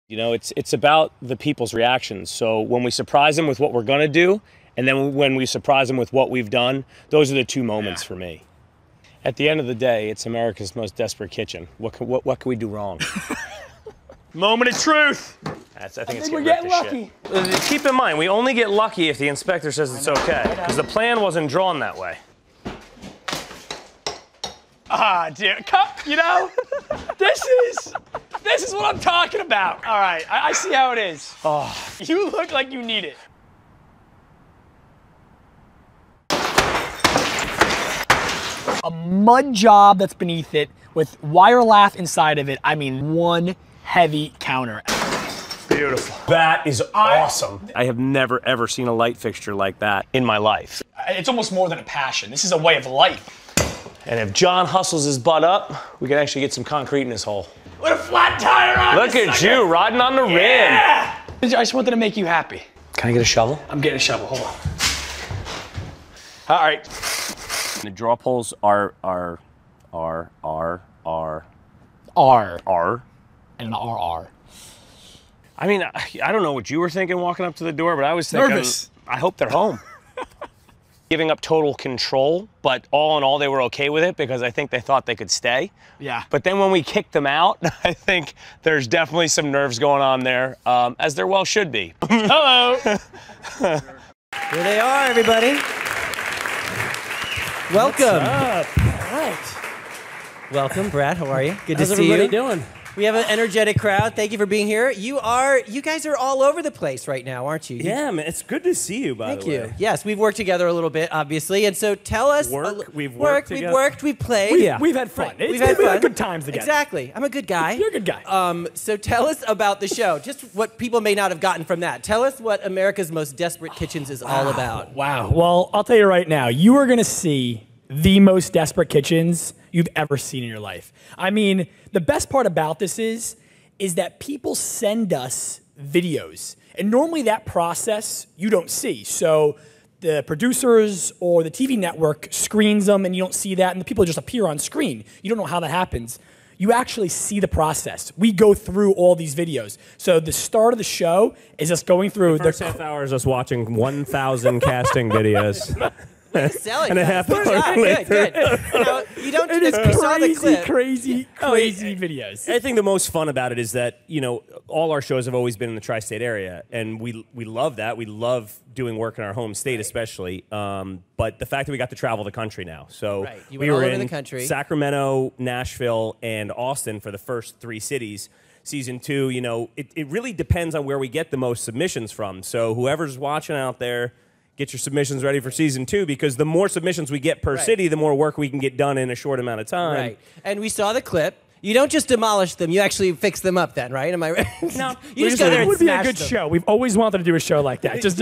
You know, it's about the people's reactions. So when we surprise them with what we're gonna do, and then when we surprise them with what we've done, those are the two moments for me. At the end of the day, it's America's most desperate kitchen. What can we do wrong? Moment of truth. I think we're getting lucky. Keep in mind, we only get lucky if the inspector says it's okay, because the plan wasn't drawn that way. Ah, dear, you know, this is what I'm talking about. All right, I see how it is. Oh, you look like you need it. A mud job that's beneath it with wire lath inside of it. I mean, one heavy counter. Beautiful. That is awesome. I have never, ever seen a light fixture like that in my life. It's almost more than a passion. This is a way of life. And if John hustles his butt up, we can actually get some concrete in this hole. With a flat tire on. Look at you, riding on the rim. I just wanted to make you happy. Can I get a shovel? I'm getting a shovel, hold on. All right. The draw poles are. And an RR. I mean, I don't know what you were thinking walking up to the door, but I was thinking, nervous. I hope they're home. Giving up total control, but all in all, they were okay with it because I think they thought they could stay. Yeah. But then when we kicked them out, I think there's definitely some nerves going on there, as there well should be. Hello. Here they are, everybody. Welcome. What's up? All right. Welcome, Brad. How are you? Good to see you. How's everybody doing? We have an energetic crowd. Thank you for being here. You guys are all over the place right now, aren't you? Yeah, man. It's good to see you, by the way. Thank you. Yes, we've worked together a little bit, obviously. And so tell us. We've worked together. We've played. We've had fun. We've had good times together. Exactly. I'm a good guy. You're a good guy. So tell us about the show. Just what people may not have gotten from that. Tell us what America's Most Desperate Kitchens is all about. Wow. Well, I'll tell you right now, you are going to see the most desperate kitchens you've ever seen in your life. I mean, the best part about this is that people send us videos. And normally that process you don't see. So the producers or the TV network screens them and you don't see that, and the people just appear on screen. You don't know how that happens. You actually see the process. We go through all these videos. So the start of the show is us going through The first half hour is us watching 1,000 casting videos. Selling and a half hour later. Good. Now, you don't do this. We saw the clip. Crazy videos. I think the most fun about it is that, you know, all our shows have always been in the tri-state area, and we love that. We love doing work in our home state, especially. But the fact that we got to travel the country now. So we were in the country. Sacramento, Nashville, and Austin for the first 3 cities. Season 2, you know, it really depends on where we get the most submissions from. So whoever's watching out there, get your submissions ready for season 2, because the more submissions we get per city, the more work we can get done in a short amount of time. Right. And we saw the clip. You don't just demolish them, you actually fix them up then, right? Am I right? No. You just go there and It would be a smash good them. show. We've always wanted to do a show like that. Just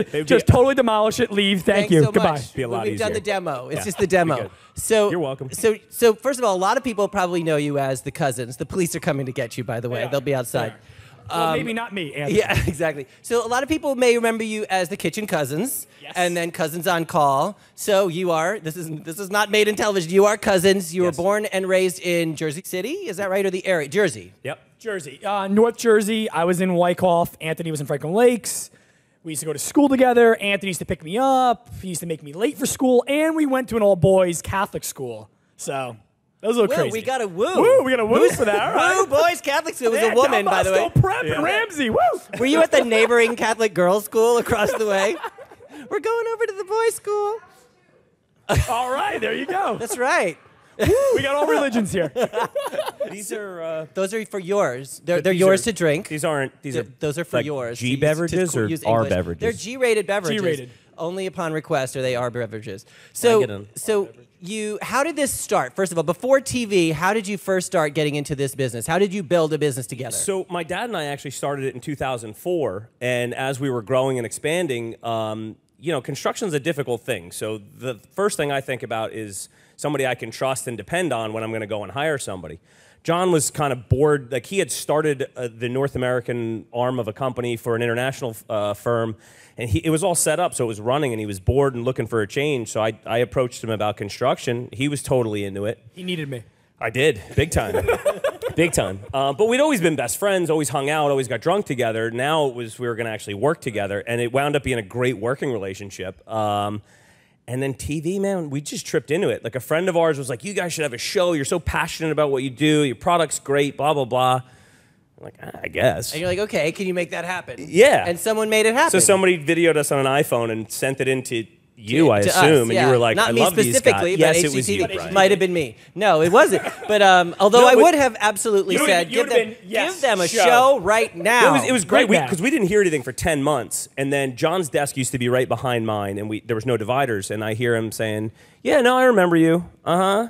totally demolish it, leave, thank you, so goodbye. much. Be a lot We've done easier. the demo. It's just the demo. So you're welcome. So first of all, a lot of people probably know you as the Cousins. The police are coming to get you, by the way. They'll be outside. Well, maybe not me, Anthony. Yeah, exactly. So a lot of people may remember you as the Kitchen Cousins, and then Cousins on Call. So you are. This is not made in television. You are Cousins. You were born and raised in Jersey City. Is that right, or the area? Jersey. Yep. Jersey, North Jersey. I was in Wyckoff. Anthony was in Franklin Lakes. We used to go to school together. Anthony used to pick me up. He used to make me late for school, and we went to an all-boys Catholic school. So. That was a little crazy. We got a woo. Woo, we got a woo for that. All right. Woo, boys Catholic school. It was a woman, by the way. Prep and Ramsey, woo. Were you at the neighboring Catholic girls' school across the way? We're going over to the boys' school. All right, there you go. That's right. We got all religions here. These are those are for yours. They're yours to drink. These aren't. Those are for like yours. G beverages or R beverages? They're G-rated beverages. G-rated. Only upon request are they R beverages. So how did this start? First of all, before TV, how did you first start getting into this business? How did you build a business together? So my dad and I actually started it in 2004, and as we were growing and expanding, you know, construction's a difficult thing. So the first thing I think about is somebody I can trust and depend on when I'm going to go and hire somebody. John was kind of bored. Like, he had started the North American arm of a company for an international firm, and it was all set up, so it was running, and he was bored and looking for a change. So I approached him about construction. He was totally into it. He needed me. I did, big time. Big time. But we'd always been best friends, always hung out, always got drunk together. Now it was we were going to actually work together, and it wound up being a great working relationship. And then TV, man, we just tripped into it. Like a friend of ours was like, you guys should have a show. You're so passionate about what you do. Your product's great, blah, blah, blah. I'm like, I guess. And you're like, okay, can you make that happen? Yeah. And someone made it happen. So somebody videoed us on an iPhone and sent it into you, I to assume. us, And yeah. you were like, Not I me love these guys. specifically, Yes, but it was HGTV. you, It Brian. might have been me. No, it wasn't. But although No, I but- would have absolutely said, you give would've them, been, yes, give them a show. show right now. It was great Right now. because we didn't hear anything for 10 months. And then John's desk used to be right behind mine, and there was no dividers. And I hear him saying, yeah, no, I remember you. I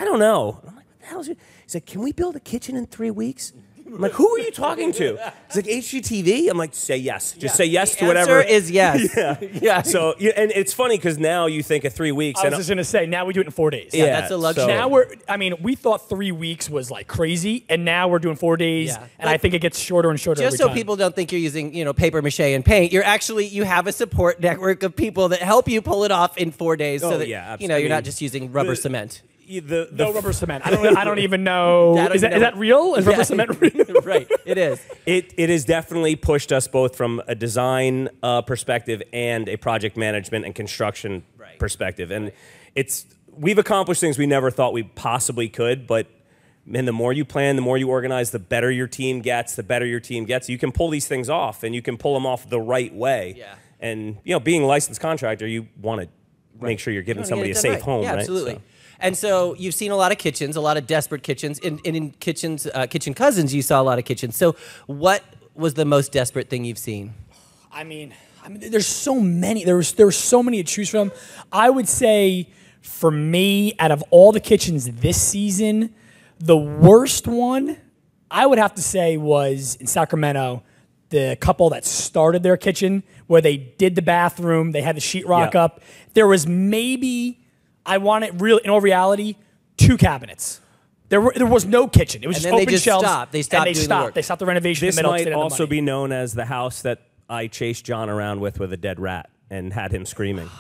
don't know. I'm like, what the hell is it? He's like, can we build a kitchen in 3 weeks? I'm like, who are you talking to? He's like, HGTV? I'm like, say yes. Just say yes The to whatever. answer is yes. Yeah. So, and it's funny because now you think of 3 weeks. I was just gonna say, now we do it in 4 days. Yeah, that's a luxury. so- Now we thought 3 weeks was like crazy, and now we're doing 4 days, Yeah. and I think it gets shorter and shorter. Just every so time. people don't think you're using, paper mache and paint, you have a support network of people that help you pull it off in 4 days, so Oh, that yeah, you're absolutely. not just using rubber cement. No rubber cement. I don't even know. I don't Is even know. that real? Is rubber cement real? Right, it is. It has definitely pushed us both from a design perspective and a project management and construction perspective. And we've accomplished things we never thought we possibly could, but man, the more you plan, the more you organize, the better your team gets, You can pull these things off, and you can pull them off the right way. Yeah. And, being a licensed contractor, you want to make sure you're giving somebody a safe home, yeah, right? absolutely. So- And so you've seen a lot of kitchens, a lot of desperate kitchens. In kitchens, Kitchen Cousins, you saw a lot of kitchens. So what was the most desperate thing you've seen? I mean, there's so many. There were so many to choose from. I would say, for me, out of all the kitchens this season, the worst one I would have to say was in Sacramento. The couple that started their kitchen, where they did the bathroom, they had the sheetrock Yeah. up. There was maybe, in all reality, 2 cabinets. There was no kitchen. It was And just then they open just shelves. stopped. They stopped and doing the work. They stopped the renovation This in the middle. 'cause might they didn't have the also money. be known as the house that I chased John around with a dead rat and had him screaming.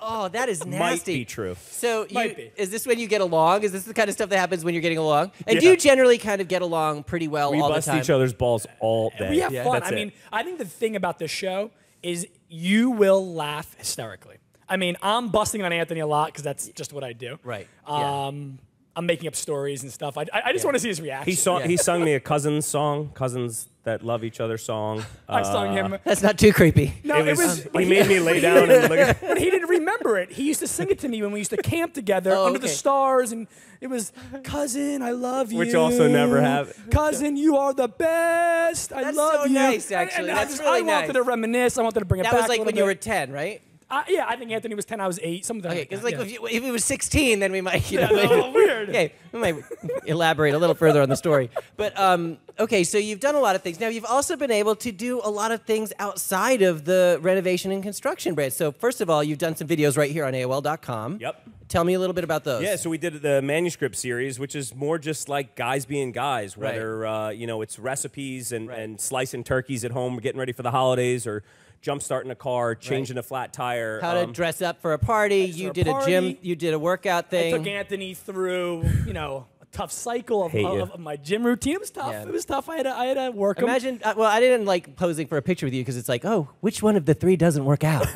Oh, that is nasty. Might be true. So Might be. is this when you get along? Is this the kind of stuff that happens when you're getting along? And do Yeah. you generally kind of get along pretty well We all the bust time? each other's balls all day. We have fun. That's I it. mean, I think the thing about this show is you will laugh hysterically. I mean, I'm busting on Anthony a lot because that's just what I do. Right. I'm making up stories and stuff. I just want to see his reaction. He sung me a Cousins song, Cousins that love each other song. I sung him. That's not too creepy. No, He made me lay down and look at But he didn't remember it. He used to sing it to me when we used to camp together Oh, under the okay. stars, and it was, cousin, I love you. Which also never happened. Cousin, you are the best. I That's love so you. nice, actually. And That's really I wanted nice. to reminisce. I wanted to bring it That back. was like a when little you were bit. 10, right? Yeah, I think Anthony was 10. I was 8. Something Okay, like that. because like yeah. if he was 16, then we might, weird. Okay, we might elaborate a little further on the story. But okay, so you've done a lot of things. Now you've also been able to do a lot of things outside of the renovation and construction brand. So first of all, you've done some videos right here on AOL.com. Yep. Tell me a little bit about those. Yeah, so we did the manuscript series, which is more just like guys being guys, whether it's recipes and slicing turkeys at home, getting ready for the holidays, or jump starting a car, changing a flat tire. How to dress up for a party. You did a gym. You did a workout thing. I took Anthony through, a tough cycle Hate you. of my gym routine. It was tough. Yeah. It was tough. I had to work 'em. Imagine. Well, I didn't like posing for a picture with you because it's like, oh, which one of the 3 doesn't work out?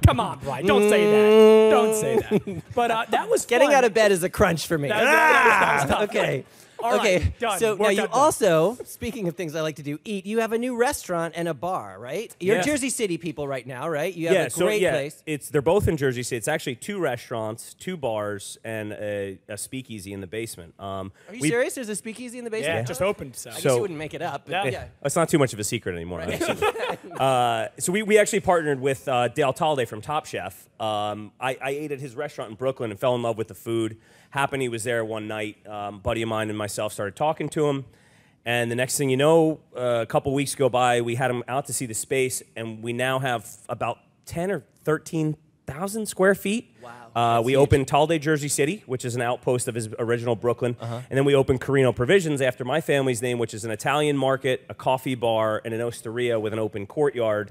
Come on, Brian. Don't say that. Don't say that. But that was Getting fun. out of bed is a crunch for me. That was tough. Okay. All okay. right, done. So now Workout you done. also, speaking of things I like to do, eat. You have a new restaurant and a bar, right? You're Yeah. Jersey City people right now, right? You have a so great place. they're both in Jersey City. It's actually 2 restaurants, 2 bars, and a speakeasy in the basement. Are you serious? There's a speakeasy in the basement? Yeah, Oh, it just opened. So. I guess So- you wouldn't make it up. But yeah. It's not too much of a secret anymore. So we actually partnered with Dale Talday from Top Chef. I ate at his restaurant in Brooklyn and fell in love with the food. Happened he was there one night. Buddy of mine and myself started talking to him. And the next thing you know, a couple weeks go by, we had him out to see the space, and we now have about 10 or 13,000 square feet. Wow. We opened Talday Jersey City, which is an outpost of his original Brooklyn. And then we opened Carrino Provisions after my family's name, which is an Italian market, a coffee bar, and an osteria with an open courtyard.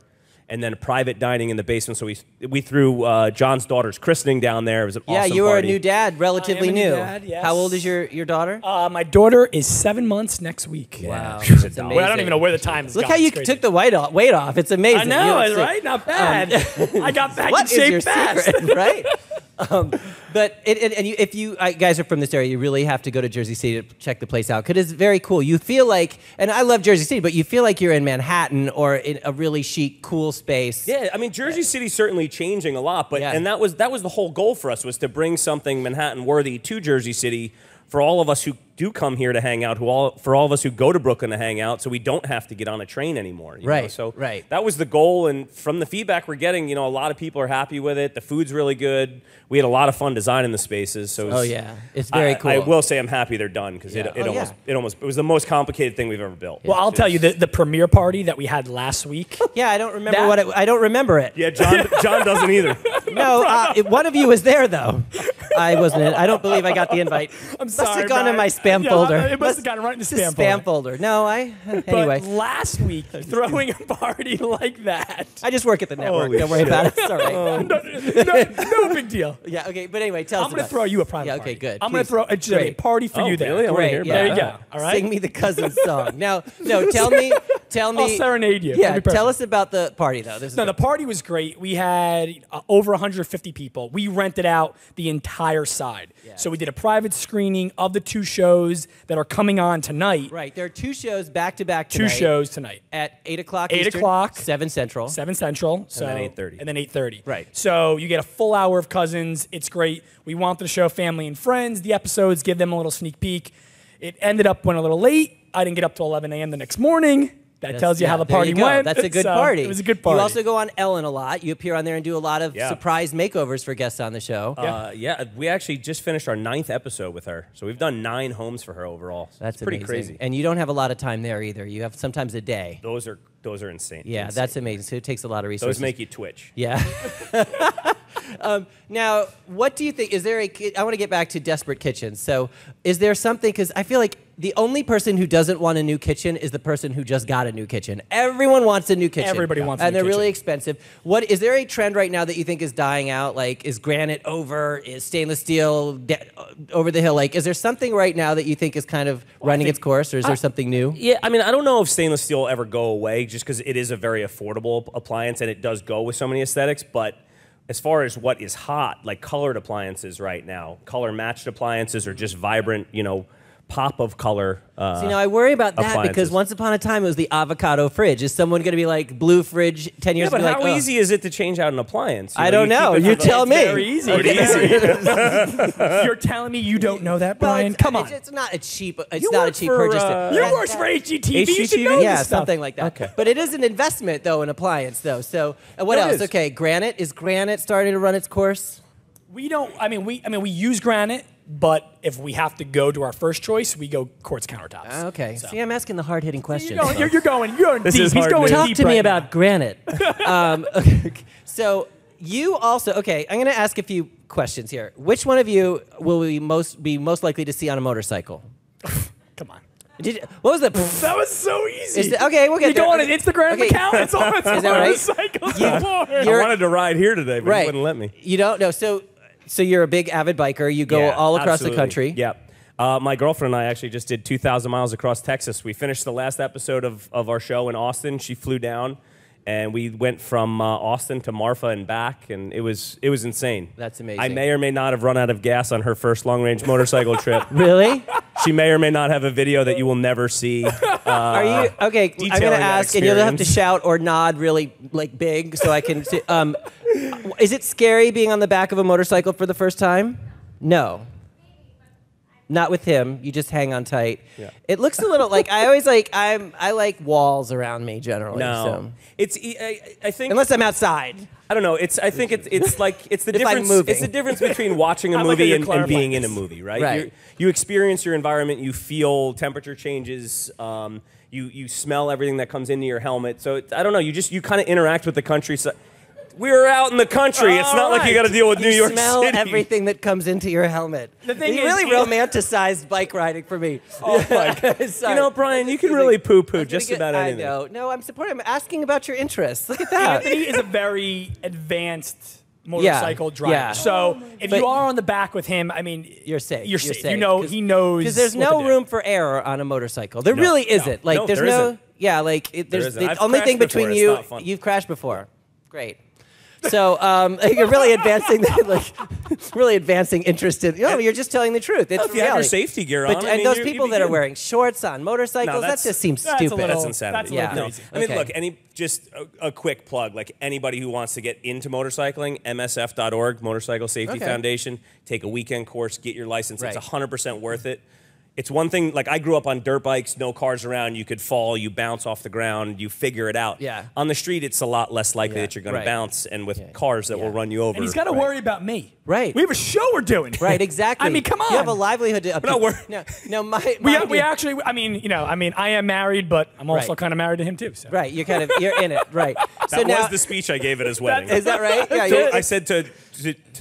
and then private dining in the basement. So we threw John's daughter's christening down there. It was an awesome you were party. a new dad, relatively I am a new new. dad, yes. How old is your daughter? My daughter is 7 months next week. Wow, she's that's adorable. Well, I don't even know where the time is. Look how you took the weight off. It's amazing. I know, You don't right? Not bad. I got back What in shape is your fast. secret, right? If you guys are from this area, you really have to go to Jersey City to check the place out because it's very cool. You feel like, and I love Jersey City, but you feel like you're in Manhattan or in a really chic, cool space. Yeah, I mean Jersey City's certainly changing a lot, but Yeah. and that was the whole goal for us was to bring something Manhattan worthy to Jersey City for all of us who do come here to hang out, for all of us who go to Brooklyn to hang out, so we don't have to get on a train anymore. You know? So right. that was the goal, and from the feedback we're getting, a lot of people are happy with it. The food's really good. We had a lot of fun designing the spaces. So It's very cool. I will say I'm happy they're done because it was the most complicated thing we've ever built. Well, I'll tell you, the premiere party that we had last week. Yeah, I don't remember I don't remember it. Yeah, John doesn't either. No, one of you was there though. I wasn't. I don't believe I got the invite. I'm Must sorry, have gone in Brian. my spam Yeah, folder. it must have gotten right in the spam folder. No, anyway. But last week, throwing a party like that. I just work at the network. Holy Don't worry about it. It's all right. No big deal. Yeah. Okay. But anyway, tell us. I'm going to throw you a private Yeah. party. Okay. Good. I'm going to Please. throw a Great. party for you there. Really? I wanna hear Great. about There you Yeah. go. All right. Sing me the cousin's song. Now, no. Tell me. I'll serenade you. Yeah. It'll be perfect. Tell us about the party though. This is No, the party was great. We had over 150 people. We rented out the entire side. So we did a private screening of the 2 shows that are coming on tonight. right. There are 2 shows back to back tonight. 2 shows tonight. At 8 o'clock 8 Eastern, o'clock. 7 Central. 7 Central. So, then 8:30. And then 8:30. Right. So you get a full hour of Cousins. It's great. We wanted to show family and friends the episodes, give them a little sneak peek. It ended up went a little late. I didn't get up till 11 a.m. the next morning. That tells you how the there party you go. went. That's a good So, party. It was a good party. You also go on Ellen a lot. You appear on there and do a lot of surprise makeovers for guests on the show. We actually just finished our 9th episode with her, so we've done 9 homes for her overall. So That's it's pretty amazing. crazy. And you don't have a lot of time there either. You have sometimes a day. Those are insane. Yeah, Insane. that's amazing. So it takes a lot of resources. Those make you twitch. Yeah. Now, what do you think? Is there I want to get back to Desperate Kitchens. So is there something, because I feel like the only person who doesn't want a new kitchen is the person who just got a new kitchen. Everyone wants a new kitchen. Everybody wants a new and they're really kitchen. expensive. What is there a trend right now that you think is dying out? Like, is granite over? Is stainless steel over the hill? Like, is there something right now that you think is kind of running its course, or is there something new? Yeah, I mean, I don't know if stainless steel will ever go away just because it is a very affordable appliance and it does go with so many aesthetics, but as far as what is hot, like colored appliances right now, color matched appliances or just vibrant, pop of color. See, now I worry about that appliances. because once upon a time it was the avocado fridge. Is someone going to be like blue fridge 10 years Yeah, but ago? how easy is it to change out an appliance? I don't know. keep it You for- tell me. Very easy. You're telling me you don't know that, Brian? Come on. It's not a cheap. It's You not a work cheap for, purchase. You work for HGTV. You should HGTV? know Yeah, this stuff. something like that. Okay. But it is an investment, though, an appliance, though. So what It else? is. Okay, granite. Is granite starting to run its course? We don't. I mean, we use granite, but if we have to go to our first choice, we go quartz countertops. Okay. So. See, I'm asking the hard-hitting questions. You're going This deep. is He's hard going news. Talk deep to me right about now. granite. Okay. So you also, okay, I'm going to ask a few questions here. Which one of you will be most likely to see on a motorcycle? Come on. What was the? That was so easy. Okay, we'll get you there. go on an Instagram Okay. account. It's on Is that right? motorcycles. I You're- wanted to ride here today, but Right. he wouldn't let me. You don't know. So you're a big avid biker. You go Yeah, all across absolutely. the country. Yeah. My girlfriend and I actually just did 2,000 miles across Texas. We finished the last episode of our show in Austin. She flew down, and we went from Austin to Marfa and back, and it was insane. That's amazing. I may or may not have run out of gas on her first long-range motorcycle trip. Really? She may or may not have a video that you will never see. Are you okay? I'm detailing gonna that ask, and you'll have to experience. shout or nod really like big so I can see. Is it scary being on the back of a motorcycle for the first time? No. Not with him. You just hang on tight. Yeah. It looks a little like I always like I like walls around me generally. No, So. it's I think Unless I'm outside. I don't know. I think it's like it's the If I'm difference. moving. It's the difference between watching a I like movie how and you're being in a clarifying movie, right? Right. You experience your environment. You feel temperature changes. You smell everything that comes into your helmet. So I don't know. You kind of interact with the countryside. We were out in the country. It's not like you got to deal with New York Smell City. everything that comes into your helmet. The thing you is, really romanticized bike riding for me. Oh my God. You know, Brian, you can really poo-poo just about anything. I know. No, I'm supporting. I'm asking about your interests. Look at that. Anthony is a very advanced motorcycle driver. Yeah. So if you are on the back with him, I mean, you're safe. You're safe. You know, he knows. Because there's no room for error on a motorcycle. There really isn't. Like, there's there no. isn't. Yeah, like there's There the isn't. only I've thing crashed between before. you. It's not fun. You've crashed before. Great. So you're really advancing, really advancing interest in. No, you're just telling the truth. It's If you have your reality. safety gear But, on, and those people that are wearing shorts on motorcycles, that that's- just seems that's a stupid. little- That's insanity. That's a little No. crazy. I mean, Okay. look, just a quick plug, like anybody who wants to get into motorcycling, msf.org, Motorcycle Safety Okay. Foundation, take a weekend course, get your license. Right. It's 100% worth it. It's one thing, like I grew up on dirt bikes, no cars around, you could fall, you bounce off the ground, you figure it out. Yeah. On the street, it's a lot less likely Yeah. that you're going Right. to bounce, and with cars that will run you over. And he's got to worry about me. Right. We have a show we're doing. Right, exactly. I mean, come on. You have a livelihood to. not worried. No, We actually, I mean, I am married, but I'm also Right. kind of married to him too. So. Right, you're in it. Right. So That now, was the speech I gave at his wedding. is that right? Yeah. So you're- I said to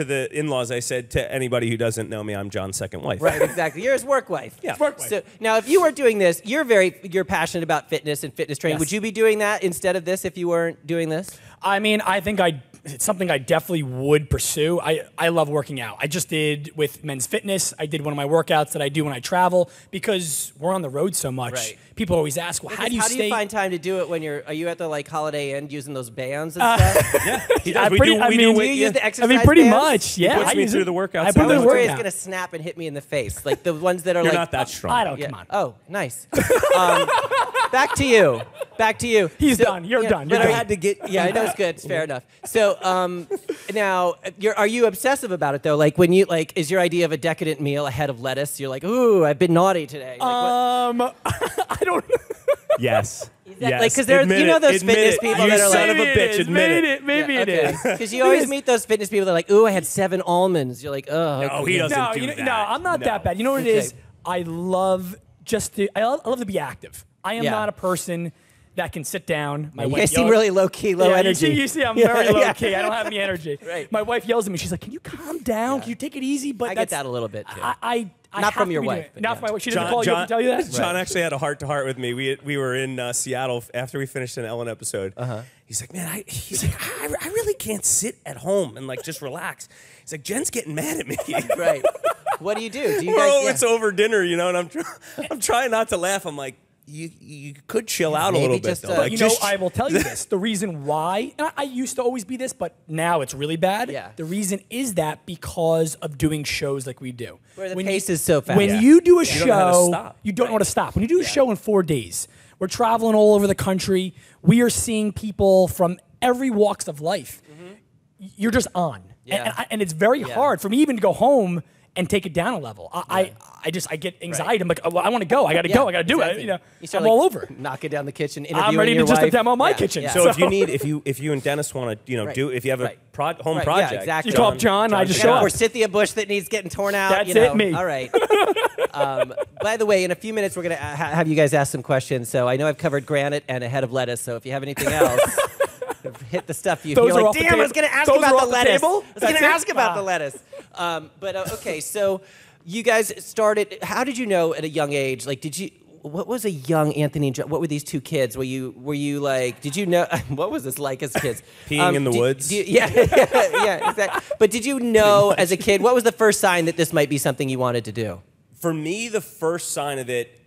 the in-laws, I said to anybody who doesn't know me, I'm John's second wife. Right, exactly. You're his work wife. Yeah. Work wife. So now, if you were doing this, you're passionate about fitness and fitness training. Yes. Would you be doing that instead of this if you weren't doing this? I mean, I think it's something I definitely would pursue. I love working out. I just did with Men's Fitness. I did one of my workouts that I do when I travel because we're on the road so much. Right. People always ask, well, how do you stay? find time to do it when are you at the like Holiday Inn using those bands and stuff? Yeah, he I does. pretty- We I do mean, Do you use the I exercise mean, pretty bands? much. Yeah. puts I me use through it. the workouts. I put I the was worried it's workout. gonna snap and hit me in the face, like the ones that are You're like. not that strong. I don't. Yeah. Come on. Oh, nice. Back to you. Back to you. He's done. You're done. But You're I done. had to get. Yeah, I know it's good. It's fair enough. So now, are you obsessive about it though? Like when you is your idea of a decadent meal a head of lettuce? You're like, ooh, I've been naughty today. Like, what? I don't. Yes. Like, because there's, those fitness people you that are son like, of a bitch, admit it. Maybe it is. Because you always meet those fitness people that are like, ooh, I had 7 almonds. You're like, oh. No, he doesn't do that. No, I'm not that bad. You know what Okay. it is? I love I love to be active. I am Yeah. not a person that can sit down. My You wife guys seem yells- really low key, low Yeah, energy. You see, I'm very low yeah. key. I don't have any energy. Right. My wife yells at me. She's like, "Can you calm down? Can you take it easy?" But I get that a little bit too. I Not have from to your be wife, doing it. but Not yeah. from my wife. She doesn't call you up and tell you that. John actually had a heart-to-heart with me. We were in Seattle after we finished an Ellen episode. He's like, man, I really can't sit at home and like just relax. He's like, Jen's getting mad at me. Right. What do you do? Do you We're guys? it's over dinner, and I'm trying not to laugh. I'm like, you could chill out a Maybe little bit just, though. uh, Like, You know, I will tell you this. The reason why, and I used to always be this, but now it's really bad. Yeah. The reason is that because of doing shows like we do. Where the When pace you- is so fast. When Yeah. you do a don't know how to show, stop. you don't know how to stop. When you do a show in 4 days, we're traveling all over the country. We are seeing people from every walks of life. You're just on. Yeah. And it's very hard for me even to go home and take it down a level. I get anxiety. I'm like, oh, well, I want to go. I got to go. I got to do exactly. it. You start, I'm like, all over. knocking down the kitchen, interviewing I'm ready to your just wife. demo my Yeah, kitchen. yeah. so if you and Dennis want to Right. if you have a Right. home Right, project, yeah, exactly. You call up John, I just Yeah, show up. or Cynthia Bush that needs getting torn out. That's you know. it, me. All right. By the way, in a few minutes, we're going to have you guys ask some questions. So I know I've covered granite and a head of lettuce. So if you have anything else, hit the stuff Those you're are like, off the damn, I was table. going to ask Those are about off the the lettuce. table? I was going That's to it? ask about the Ah. lettuce. Okay, so you guys started, how did you know at a young age, like what was a young Anthony and John? What were these two kids? Were you like, did you know, what was this like as kids? Peeing in the woods? Yeah, exactly. But did you know as a kid, what was the first sign that this might be something you wanted to do? For me, the first sign of it,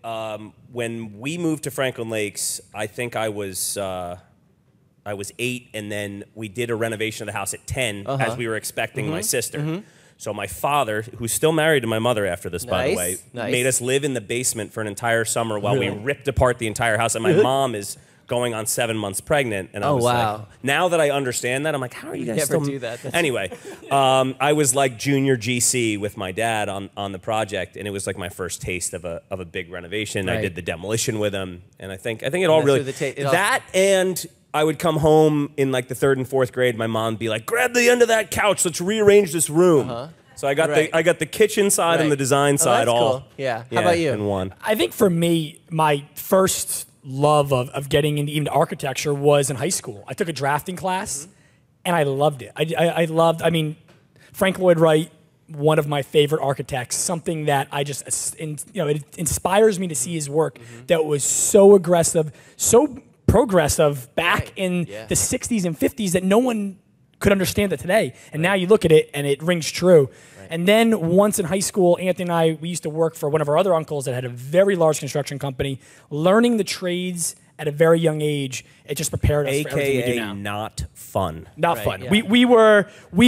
when we moved to Franklin Lakes, I think I was 8, and then we did a renovation of the house at 10 as we were expecting my sister. So my father, who's still married to my mother after this, by the way, Nice. made us live in the basement for an entire summer while we ripped apart the entire house. And my mom is going on 7 months pregnant. And I was wow. like, now that I understand that, I'm like, how are you guys Never still do that. That's- Anyway, I was like junior GC with my dad on the project, and it was like my first taste of a big renovation. Right. I did the demolition with him, and I think it all That's really where it all- that and. I would come home in like the 3rd and 4th grade. My mom would be like, "Grab the end of that couch. Let's rearrange this room." So I got Right. the kitchen side and Right. the design side that's all. cool. Yeah. How about you? In one. I think for me, my first love of getting into even architecture was in high school. I took a drafting class, and I loved it. I mean, Frank Lloyd Wright, one of my favorite architects, something that I just, it inspires me to see his work that was so aggressive, so progressive back in the 60s and 50s that no one could understand it today. And now you look at it and it rings true. And then once in high school, Anthony and I, we used to work for one of our other uncles that had a very large construction company, learning the trades at a very young age. It just prepared us for everything we do now. Not fun. Not fun. Yeah. We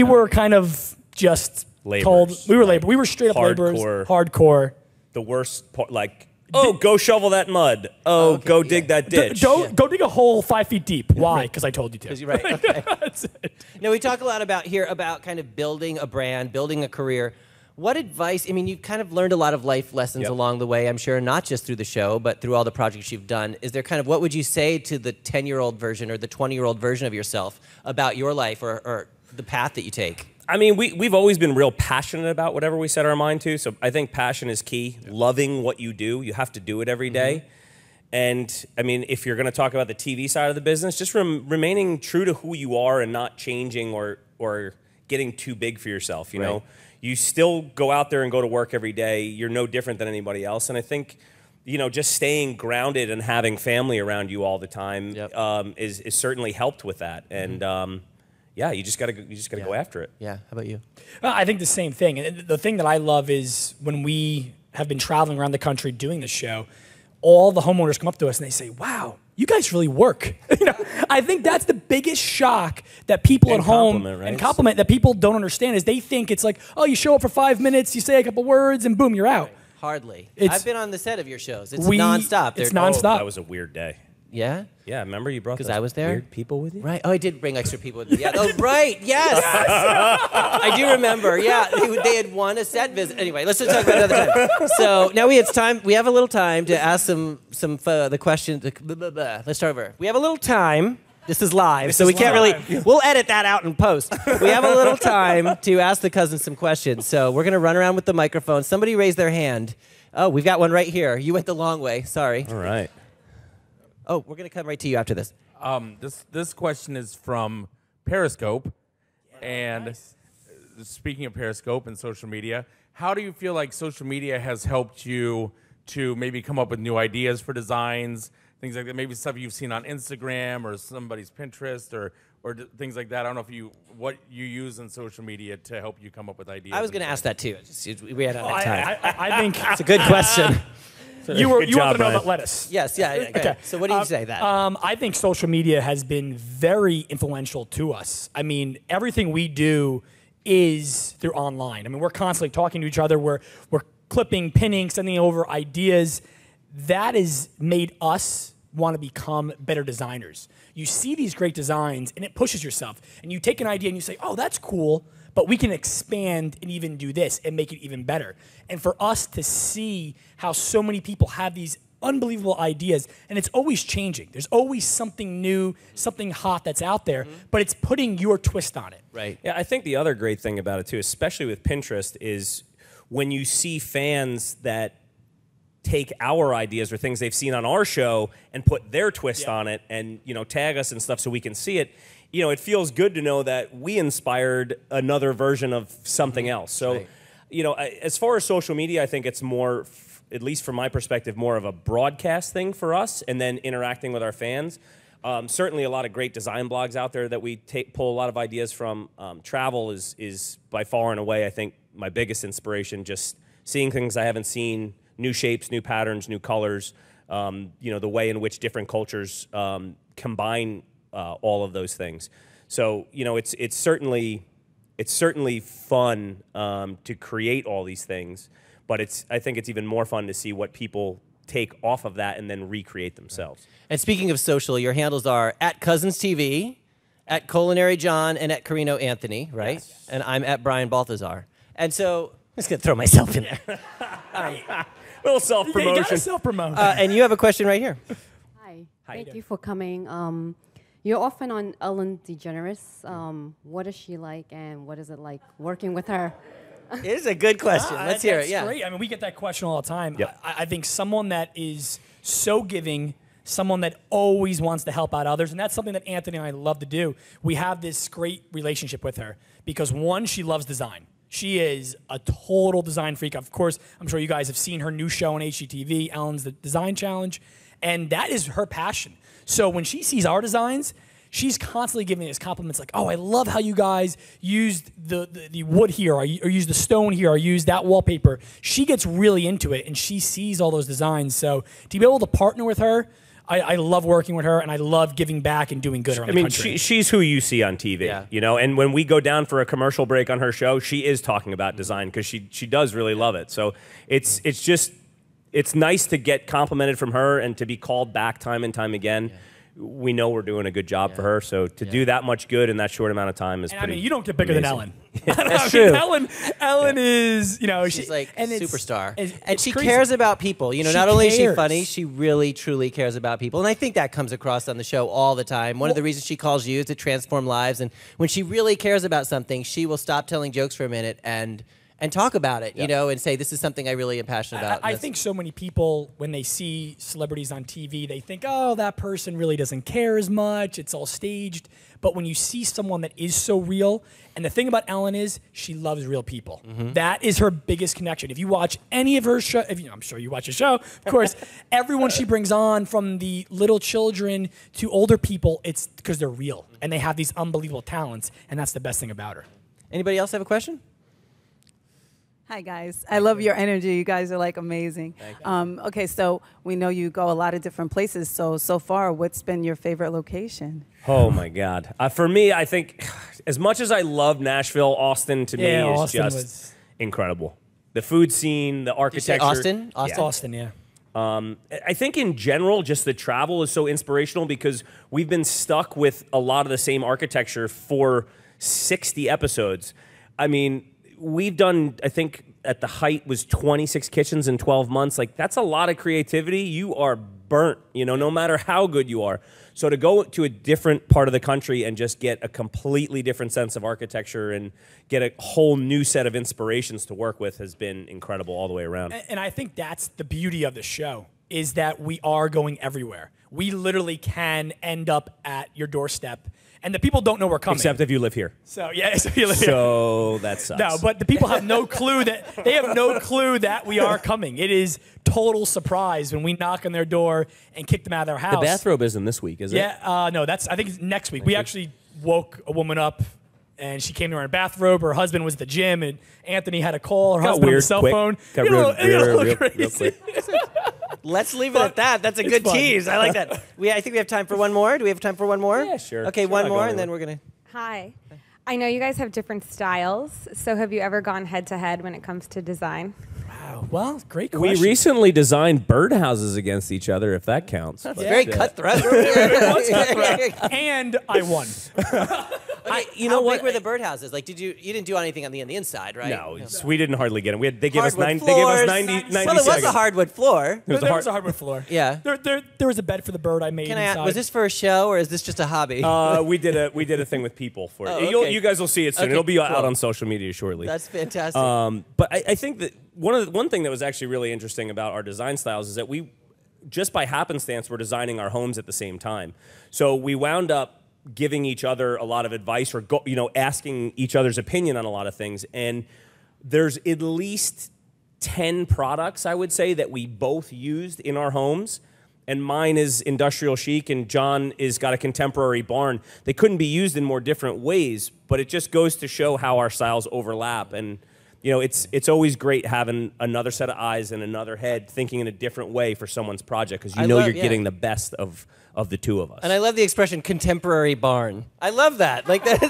were kind of just told, we were labor. We were straight up laborers. Hardcore. The worst part, like, oh, go shovel that mud. Oh, go dig that ditch. Go dig a hole 5 feet deep. Why? Because I told you to. You're right. Okay. That's it. Now, we talk a lot about kind of building a brand, building a career. What advice, I mean, you've kind of learned a lot of life lessons along the way, I'm sure, not just through the show, but through all the projects you've done. Is there kind of, what would you say to the 10-year-old version or the 20-year-old version of yourself about your life or the path that you take? I mean, we've always been real passionate about whatever we set our mind to, so I think passion is key. Loving what you do, you have to do it every day. And, I mean, if you're going to talk about the TV side of the business, just remaining true to who you are and not changing or getting too big for yourself, you know? You still go out there and go to work every day. You're no different than anybody else. And I think, you know, just staying grounded and having family around you all the time is certainly helped with that. And yeah, you just gotta go after it. Yeah. How about you? I think the same thing. And the thing that I love is when we have been traveling around the country doing this show, all the homeowners come up to us and they say, "Wow, you guys really work." You know, I think that's the biggest shock that people at home and compliment that people don't understand is they think it's like, oh, you show up for 5 minutes, you say a couple words, and boom, you're out. Hardly. I've been on the set of your shows. It's nonstop. It's nonstop. Oh, that was a weird day. Yeah? Yeah, remember you brought because I was there? Weird people with you? Right. Oh, I did bring extra people with me. Yeah. Oh, right. Yes. I do remember. Yeah. They had won a set visit. Anyway, let's just talk about it another time. So now we have a little time to ask the questions. Let's start over. We have a little time. This is live, so we can't really, we'll edit that out in post. We have a little time to ask the cousins some questions. So we're going to run around with the microphone. Somebody raise their hand. Oh, we've got one right here. You went the long way. Sorry. All right. Oh, we're going to come right to you after this. This question is from Periscope. And speaking of Periscope and social media, how do you feel like social media has helped you to maybe come up with new ideas for designs, things like that? Maybe stuff you've seen on Instagram or somebody's Pinterest or things like that. I don't know what you use in social media to help you come up with ideas. I was going to ask that too. We had time. I think it's a good question. You want to know about lettuce? Yes, yeah. Okay. So what do you say that? I think social media has been very influential to us. I mean, everything we do is through online. I mean, we're constantly talking to each other. We're clipping, pinning, sending over ideas. That has made us want to become better designers. You see these great designs, and it pushes yourself. And you take an idea and you say, oh, that's cool, but we can expand and even do this and make it even better. And for us to see how so many people have these unbelievable ideas, and it's always changing. There's always something new, something hot that's out there, but it's putting your twist on it. Right. Yeah, I think the other great thing about it too, especially with Pinterest, is when you see fans that take our ideas or things they've seen on our show and put their twist on it and, you know, tag us and stuff so we can see it. You know, it feels good to know that we inspired another version of something else. So, you know, as far as social media, I think it's more, at least from my perspective, more of a broadcast thing for us and then interacting with our fans. Certainly a lot of great design blogs out there that we pull a lot of ideas from. Travel is by far and away, I think, my biggest inspiration, just seeing things I haven't seen, new shapes, new patterns, new colors, you know, the way in which different cultures combine all of those things. So, you know, it's certainly fun to create all these things, but I think it's even more fun to see what people take off of that and then recreate themselves. And speaking of social, your handles are @CousinsTV, @Colaneri and @Carrino Anthony, right? Yes. And I'm @Brian Balthazar. And so I'm just gonna throw myself in there. Little self-promotion. You gotta self-promote. And you have a question right here. Hi. Thank you for coming. You're often on Ellen DeGeneres. What is she like, and what is it like working with her? It is a good question. Let's hear it. Yeah. Great. I mean, we get that question all the time. Yep. I think someone that is so giving, someone that always wants to help out others, and that's something that Anthony and I love to do. We have this great relationship with her because, one, she loves design. She is a total design freak. Of course, I'm sure you guys have seen her new show on HGTV, Ellen's The Design Challenge, and that is her passion. So when she sees our designs, she's constantly giving us compliments like, oh, I love how you guys used the wood here, or used the stone here, or used that wallpaper. She gets really into it, and she sees all those designs. So to be able to partner with her, I love working with her, and I love giving back and doing good around the country. She's who you see on TV, you know. And when we go down for a commercial break on her show, she is talking about design because she does really love it. So it's nice to get complimented from her and to be called back time and time again. Yeah. We know we're doing a good job for her, so to do that much good in that short amount of time is pretty. I mean, you don't get bigger than Ellen. That's true. Ellen is, you know, she's like a superstar, and she crazy. cares about people. You know, not only is she funny, she really truly cares about people, and I think that comes across on the show all the time. One of the reasons she calls you is to transform lives, and when she really cares about something, she will stop telling jokes for a minute and talk about it, you know, and say, this is something I really am passionate about. I think so many people, when they see celebrities on TV, they think, oh, that person really doesn't care as much. It's all staged. But when you see someone that is so real, and the thing about Ellen is she loves real people. That is her biggest connection. If you watch any of her show, I'm sure you watch a show, of course, everyone she brings on, from the little children to older people, it's because they're real. And they have these unbelievable talents, and that's the best thing about her. Anybody else have a question? Hi, guys. I love your energy. You guys are, like, amazing. Okay, so we know you go a lot of different places. So far, what's been your favorite location? Oh, my God. For me, I think as much as I love Nashville, Austin to me is Austin just incredible. The food scene, the architecture. Austin? Austin, yeah. I think in general, just the travel is so inspirational because we've been stuck with a lot of the same architecture for 60 episodes. I mean, we've done, I think at the height was 26 kitchens in 12 months. Like, that's a lot of creativity. You are burnt, you know, no matter how good you are. So to go to a different part of the country and just get a completely different sense of architecture and get a whole new set of inspirations to work with has been incredible all the way around. And I think that's the beauty of the show, is that we are going everywhere. We literally can end up at your doorstep, and the people don't know we're coming. Except if you live here. So yeah, so you live here. So that sucks. No, but the people have no clue that we are coming. It is total surprise when we knock on their door and kick them out of their house. The bathrobe isn't this week, is it? Yeah, no, I think it's next week. We actually woke a woman up, and she came to her in a bathrobe. Her husband was at the gym, and Anthony had to call her husband on the cell phone. Got real quick. Let's leave it at that. That's a good tease. I like that. I think we have time for one more. Do we have time for one more? Yeah, sure. Okay, one more, and then we're going to... Hi. I know you guys have different styles, so have you ever gone head-to-head when it comes to design? Wow. Well, great question. We recently designed birdhouses against each other, if that counts. That's very cutthroat. And I won. You know what? Big were the birdhouses? Like, you didn't do anything on the inside, right? No, we didn't hardly get them. They gave us 90 Well, seconds. it was a hardwood floor. There was a hardwood floor. Yeah. There was a bed for the bird I made inside. Was this for a show, or is this just a hobby? We did a thing with people for it. Oh, okay. You guys will see it soon. Okay, It'll be out cool. on social media shortly. That's fantastic. But I think that one thing that was actually really interesting about our design styles is that we, just by happenstance, were designing our homes at the same time. So we wound up giving each other a lot of advice, or asking each other's opinion on a lot of things. And there's at least 10 products, I would say, that we both used in our homes. And mine is industrial chic, and John is got a contemporary barn. They couldn't be used in more different ways, but it just goes to show how our styles overlap. And it's always great having another set of eyes and another head thinking in a different way for someone's project, because you're getting the best of the two of us. And I love the expression contemporary barn. I love that. Like that.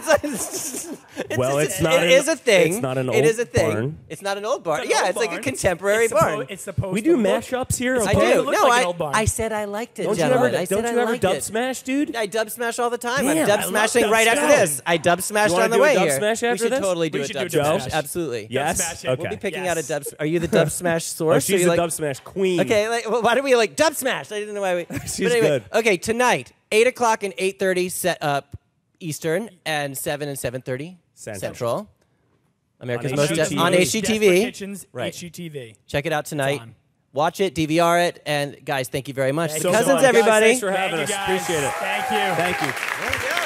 It is a thing. It's not an old barn. It's not an old barn. It's like a contemporary barn. It's supposed we do mashups here. I do. No, like an old barn. I said I liked it. Don't you ever dub smash, dude? I dub smash all the time. Damn, I'm dub smashing right after this. I dub smashed on the way here. Smash after we should this? totally do a dub smash. Absolutely. Yes. Okay. We'll be picking out a dub. Are you the dub smash source? She's the dub smash queen. Okay. Why do we like dub smash? I didn't know why we. She's good. Okay, tonight, 8 o'clock and 8:30 set up Eastern, and 7 and 7:30 Central. America's On most HGTV. on HGTV. Kitchens, Right. HGTV. Check it out tonight. watch it, DVR it, and guys, thank you very much. Thank The you so Cousins, much. everybody. Guys, thanks for having us. Thank you, guys. Appreciate it. Thank you. Thank you.